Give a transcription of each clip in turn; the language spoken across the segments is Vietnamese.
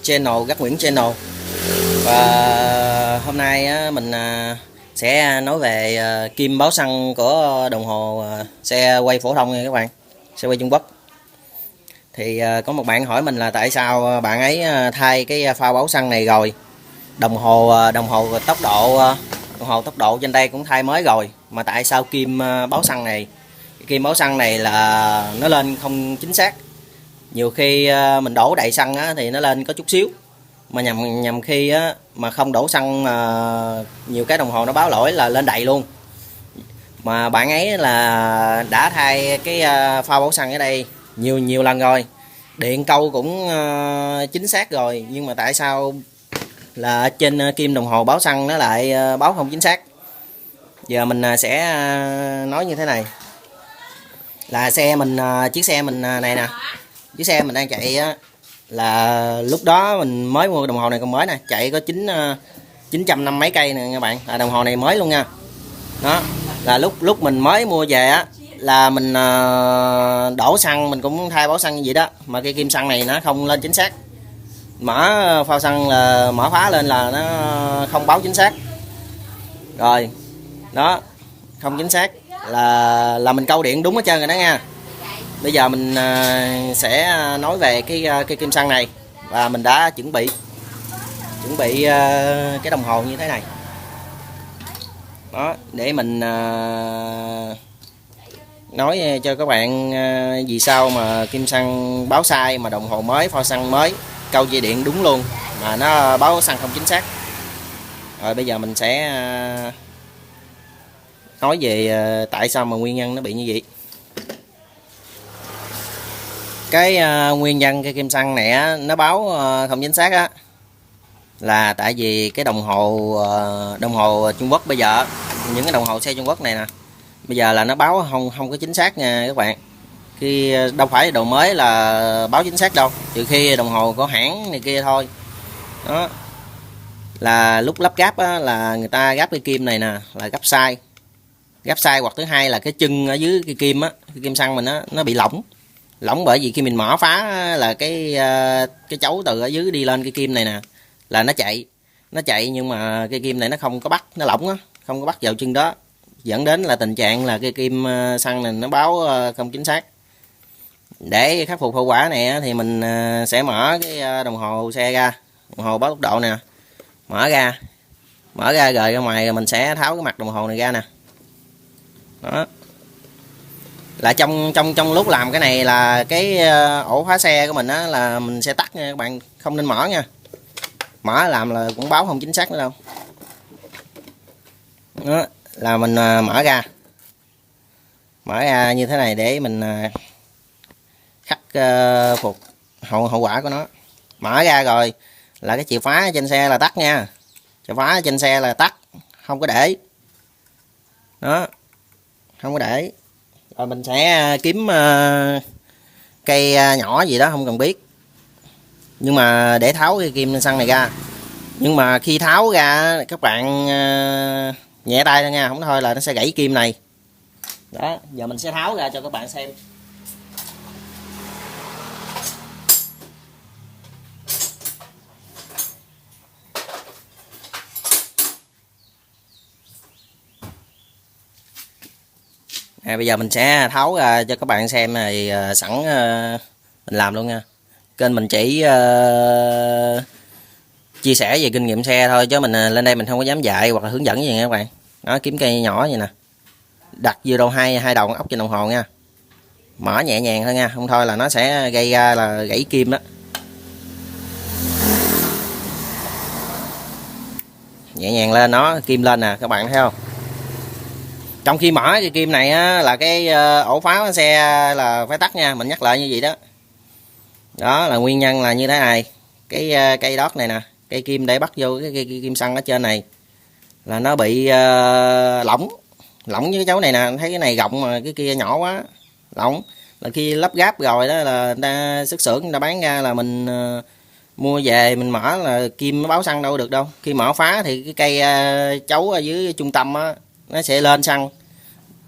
channel Gắt Nguyễn Channel. Và hôm nay á, mình sẽ nói về kim báo xăng của đồng hồ xe quay phổ thông nha các bạn, xe quay Trung Quốc. Thì có một bạn hỏi mình là tại sao bạn ấy thay cái phao báo xăng này rồi, đồng hồ tốc độ trên đây cũng thay mới rồi, mà tại sao kim báo xăng này, kim báo xăng này là nó lên không chính xác. Nhiều khi mình đổ đầy xăng á, thì nó lên có chút xíu, mà nhầm khi á, mà không đổ xăng nhiều cái đồng hồ nó báo lỗi là lên đầy luôn. Mà bạn ấy là đã thay cái phao báo xăng ở đây nhiều lần rồi, điện câu cũng chính xác rồi, nhưng mà tại sao là trên kim đồng hồ báo xăng nó lại báo không chính xác. Giờ mình sẽ nói như thế này, là xe mình, chiếc xe mình này nè, chiếc xe mình đang chạy á, là lúc đó mình mới mua đồng hồ này, còn mới nè, chạy có 950 mấy cây nè các bạn, là đồng hồ này mới luôn nha. Đó là lúc mình mới mua về á, là mình đổ xăng mình cũng thay báo xăng như vậy đó, mà cái kim xăng này nó không lên chính xác. Mở phao xăng là mở khóa lên là nó không báo chính xác rồi. Đó, không chính xác là mình câu điện đúng hết trơn rồi đó nha. Bây giờ mình sẽ nói về cái kim xăng này, và mình đã chuẩn bị cái đồng hồ như thế này đó, để mình nói cho các bạn vì sao mà kim xăng báo sai, mà đồng hồ mới, phao xăng mới, câu dây điện đúng luôn mà nó báo xăng không chính xác. Rồi bây giờ mình sẽ nói về tại sao mà nguyên nhân nó bị như vậy. Cái nguyên nhân cái kim xăng này á, nó báo không chính xác á, là tại vì cái đồng hồ Trung Quốc bây giờ, những cái đồng hồ xe Trung Quốc này nè, bây giờ là nó báo không có chính xác nha các bạn. Khi đâu phải đồ mới là báo chính xác đâu, trừ khi đồng hồ có hãng này kia thôi. Đó là lúc lắp ráp á, là người ta gắp cái kim này nè là gắp sai, hoặc thứ hai là cái chân ở dưới cái kim á, cái kim xăng mình á, nó bị lỏng, bởi vì khi mình mở phá là cái chấu từ ở dưới đi lên cái kim này nè, là nó chạy nhưng mà cái kim này nó không có bắt, nó lỏng á, không có bắt vào chân đó, dẫn đến là tình trạng là cái kim xăng này nó báo không chính xác. Để khắc phục hậu quả này thì mình sẽ mở cái đồng hồ xe ra, đồng hồ báo tốc độ nè, mở ra rồi ra ngoài, rồi mình sẽ tháo cái mặt đồng hồ này ra nè. Đó là trong lúc làm cái này là cái ổ khóa xe của mình á, là mình sẽ tắt nha các bạn, không nên mở nha, mở làm là cũng báo không chính xác nữa đâu. Đó là mình mở ra như thế này để mình khắc phục hậu quả của nó. Mở ra rồi là cái chìa khóa trên xe là tắt nha, chìa khóa trên xe là tắt, không có để. Đó, không có để. Rồi mình sẽ kiếm cây nhỏ gì đó không cần biết, nhưng mà để tháo cái kim xăng này ra. Nhưng mà khi tháo ra các bạn nhẹ tay thôi nha, không thôi là nó sẽ gãy kim này. Đó, giờ mình sẽ tháo ra cho các bạn xem. Bây giờ mình sẽ tháo ra cho các bạn xem này, sẵn mình làm luôn nha. Kênh mình chỉ chia sẻ về kinh nghiệm xe thôi, chứ mình lên đây mình không có dám dạy hoặc là hướng dẫn gì nha các bạn. Đó, kiếm cây nhỏ vậy nè, đặt vừa đầu hai đầu ốc trên đồng hồ nha, mở nhẹ nhàng thôi nha, không thôi là nó sẽ gây ra là gãy kim đó. Nhẹ nhàng lên, nó kim lên nè các bạn thấy không. Trong khi mở cái kim này á, là cái ổ khóa xe là phải tắt nha, mình nhắc lại như vậy đó. Đó là nguyên nhân là như thế này. Cái cây đót này nè, cây kim để bắt vô cái kim xăng ở trên này là nó bị lỏng với cái chấu này nè. Thấy cái này rộng mà cái kia nhỏ quá, lỏng. Là khi lắp ráp rồi đó là người ta xuất xưởng người ta bán ra là mình mua về mình mở là kim nó báo xăng đâu được đâu. Khi mở phá thì cái cây chấu ở dưới trung tâm á, nó sẽ lên xăng,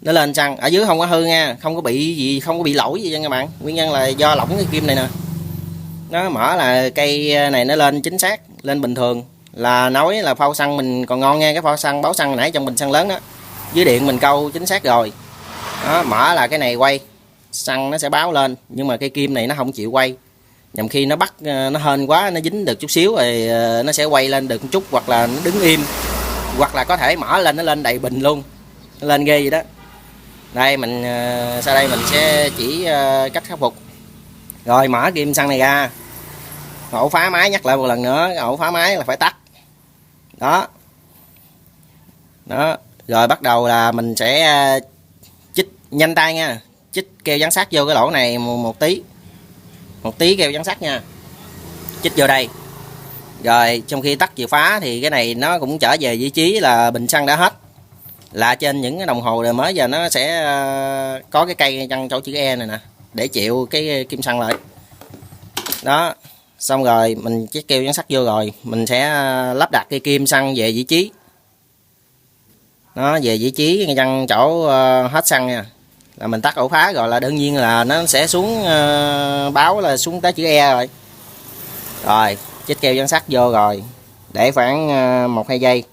nó lên xăng ở dưới không có hư nha, không có bị gì, không có bị lỗi gì nha các bạn. Nguyên nhân là do lỏng cái kim này nè. Nó mở là cây này nó lên chính xác, lên bình thường, là nói là phao xăng mình còn ngon nha. Cái phao xăng báo xăng nãy trong bình xăng lớn đó, dưới điện mình câu chính xác rồi đó. Mở là cái này quay xăng nó sẽ báo lên, nhưng mà cây kim này nó không chịu quay. Nhằm khi nó bắt nó hên quá, nó dính được chút xíu rồi nó sẽ quay lên được một chút, hoặc là nó đứng im, hoặc là có thể mở lên nó lên đầy bình luôn, nó lên ghê vậy đó. Đây mình sau đây mình sẽ chỉ cách khắc phục. Rồi mở kim xăng này ra, ổ phá máy, nhắc lại một lần nữa, ổ phá máy là phải tắt đó. Đó rồi bắt đầu là mình sẽ chích nhanh tay nha, chích keo dán sát vô cái lỗ này một tí keo dán sắt nha, chích vô đây. Rồi trong khi tắt chìa phá thì cái này nó cũng trở về vị trí là bình xăng đã hết. Là trên những cái đồng hồ đời mới giờ nó sẽ có cái cây chân chỗ chữ E này nè, để chịu cái kim xăng lại đó. Xong rồi mình chích keo dán sắt vô rồi mình sẽ lắp đặt cây kim xăng về vị trí nó, về vị trí cái chân chỗ hết xăng nha. Là mình tắt ổ phá rồi là đương nhiên là nó sẽ xuống báo là xuống tới chữ E rồi. Rồi chích keo dán sắt vô rồi để khoảng 1-2 giây,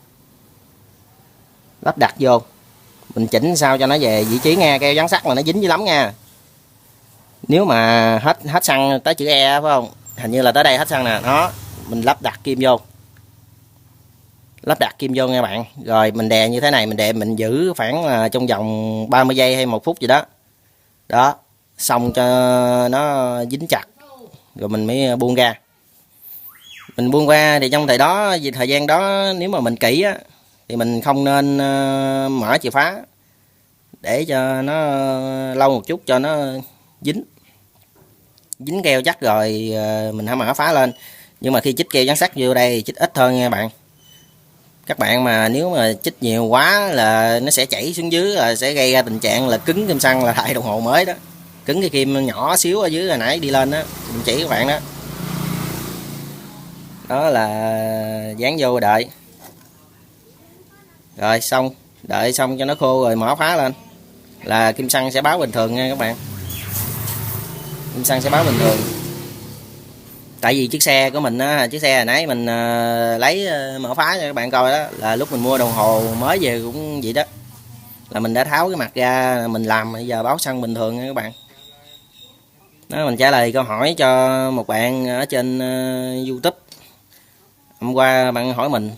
lắp đặt vô, mình chỉnh sao cho nó về vị trí nha. Keo dán sắt là nó dính dữ lắm nha. Nếu mà hết xăng tới chữ E phải không, hình như là tới đây hết xăng nè đó, mình lắp đặt kim vô, nha bạn. Rồi mình đè như thế này, mình giữ khoảng trong vòng 30 giây hay 1 phút gì đó đó, xong cho nó dính chặt rồi mình mới buông ra. Mình buông ra thì trong thời gian đó nếu mà mình kỹ á, thì mình không nên mở chìa phá để cho nó lâu một chút, cho nó dính keo chắc rồi mình hãy mở phá lên. Nhưng mà khi chích keo dán sắt vô đây chích ít thôi nha bạn. Các bạn mà nếu mà chích nhiều quá là nó sẽ chảy xuống dưới, là sẽ gây ra tình trạng là cứng kim xăng, là lại đồng hồ mới đó. Cứng cái kim nhỏ xíu ở dưới hồi nãy đi lên đó, mình chỉ các bạn đó. Đó là dán vô đợi. Rồi xong, đợi xong cho nó khô rồi mở phá lên là kim xăng sẽ báo bình thường nha các bạn. Kim xăng sẽ báo bình thường. Tại vì chiếc xe của mình á, chiếc xe hồi nãy mình lấy mở phá cho các bạn coi đó, là lúc mình mua đồng hồ mới về cũng vậy đó, là mình đã tháo cái mặt ra, mình làm bây giờ báo xăng bình thường nha các bạn. Đó, mình trả lời câu hỏi cho một bạn ở trên YouTube. Hôm qua bạn hỏi mình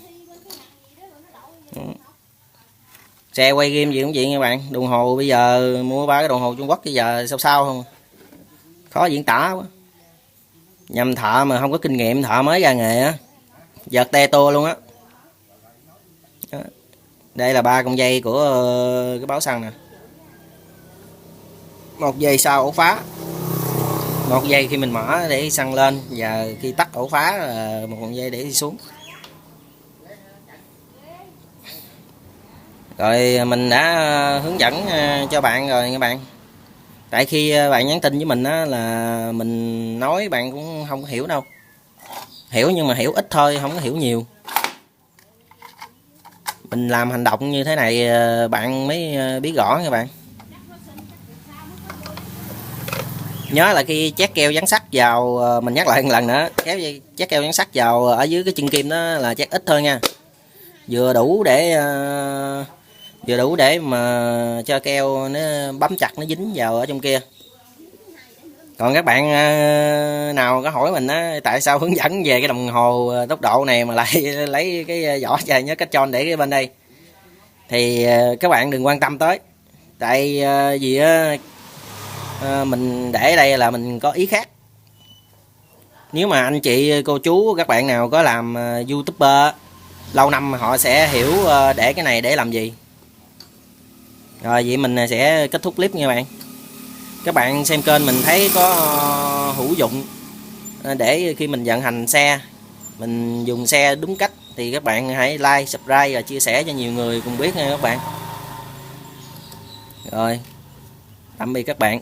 xe quay game gì cũng vậy nha bạn. Đồng hồ bây giờ mua 3 cái đồng hồ Trung Quốc bây giờ sao không, khó diễn tả quá. Nhằm thợ mà không có kinh nghiệm, thợ mới ra nghề á, giật te tua luôn á. Đây là 3 con dây của cái báo xăng nè. 1 dây sau ổ phá, 1 dây khi mình mở để xăng lên, và khi tắt ổ phá là 1 con dây để đi xuống. Rồi mình đã hướng dẫn cho bạn rồi các bạn. Tại khi bạn nhắn tin với mình á, là mình nói bạn cũng không có hiểu đâu. Hiểu nhưng mà hiểu ít thôi, không có hiểu nhiều. Mình làm hành động như thế này bạn mới biết rõ nha bạn. Nhớ là khi chét keo dán sắt vào, mình nhắc lại một lần nữa, chét keo dán sắt vào ở dưới cái chân kim đó là chét ít thôi nha. Vừa đủ để mà cho keo nó bám chặt, nó dính vào ở trong kia. Còn các bạn nào có hỏi mình á, tại sao hướng dẫn về cái đồng hồ tốc độ này mà lại lấy cái vỏ chai nhớ cách tròn để cái bên đây, thì các bạn đừng quan tâm tới. Tại vì mình để đây là mình có ý khác. Nếu mà anh chị cô chú các bạn nào có làm YouTuber lâu năm, họ sẽ hiểu để cái này để làm gì. Rồi vậy mình sẽ kết thúc clip nha bạn. Các bạn xem kênh mình thấy có hữu dụng để khi mình vận hành xe, mình dùng xe đúng cách, thì các bạn hãy like, subscribe và chia sẻ cho nhiều người cùng biết nha các bạn. Rồi tạm biệt các bạn.